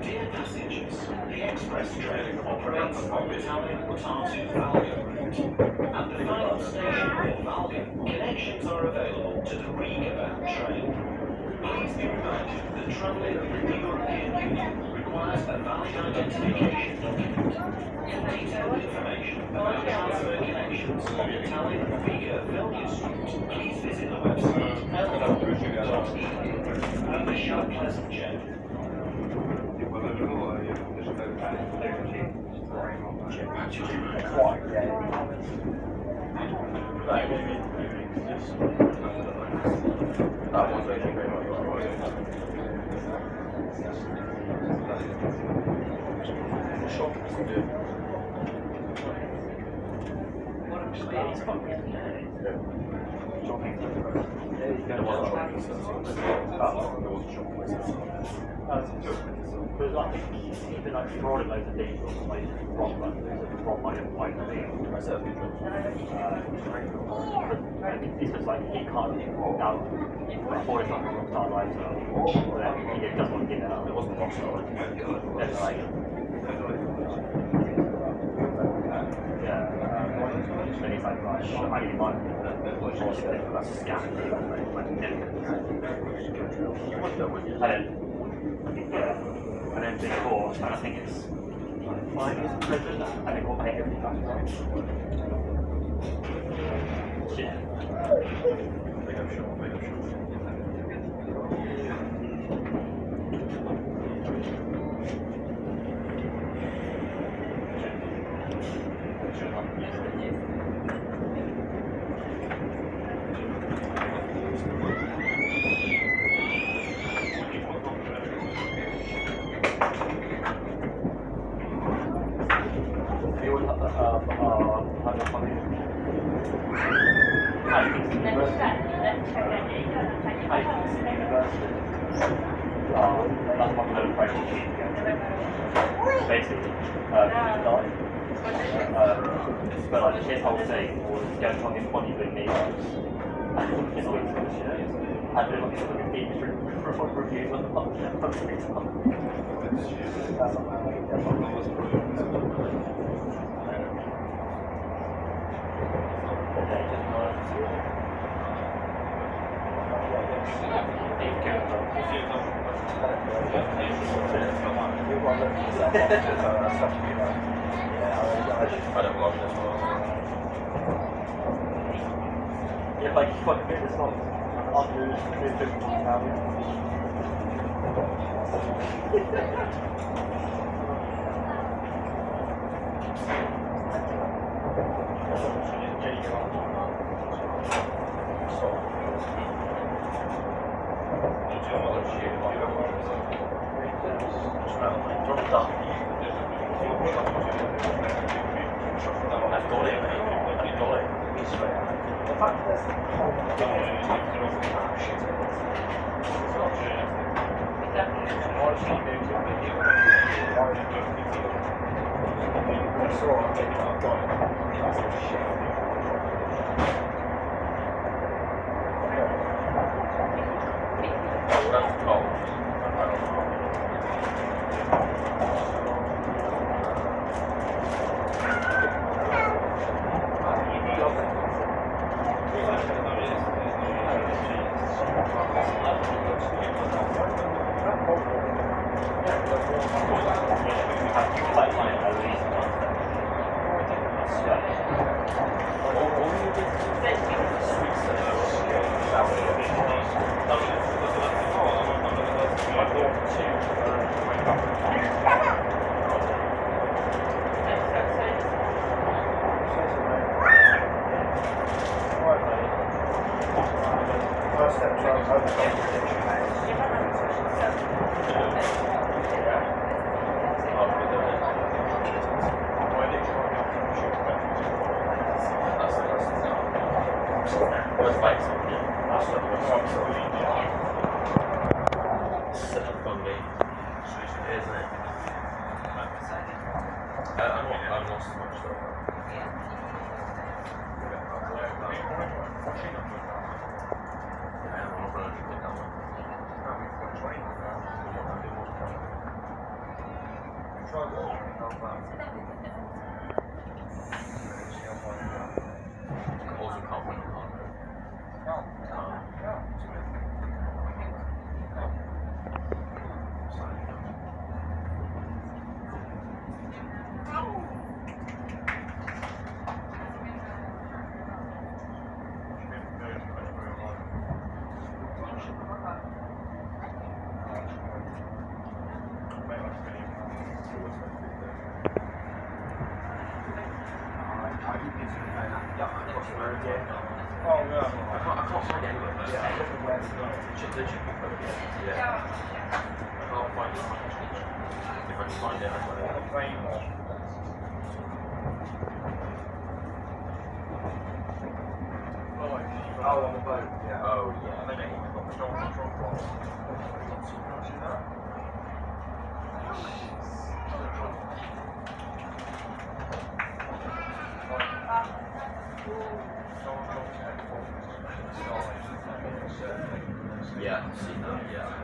Dear passengers, the express train operates on the Tallinn-Tartu-Valga route. At the final station of Valga, connections are available to the Riga-bound train. Please be reminded that travelling in the European Union requires a valid identification document. For detailed information about transfer connections on the Tallinn-Riga-Vilnius route, please visit the website lw.eu. We wish you a pleasant journey. Because I think even like throwing loads of people, like from like it's just like he can't now before it's like a rockstar lifestyle, but he doesn't want to give it up. It wasn't rockstar. That's like then he's like, right, I need money. That's a scam. And then before, and I think it's like 5 years in prison, and then we'll pay everything back. Yeah. Basically, but like his whole thing was going on his bodybuilding meetings and his week's on the shit. And then like sort of deep reviews on the yeah, like you fucking get this on under That's cold. Have you played on it at least once? Yeah. I've lost much though. Also can't win on Oh, yeah. I can't find it anywhere. The chicken code, yeah. I can't find it. If I can find it, I will. Oh, on the boat, yeah. Oh, yeah. And then you've got the strong. Yeah, see that, yeah.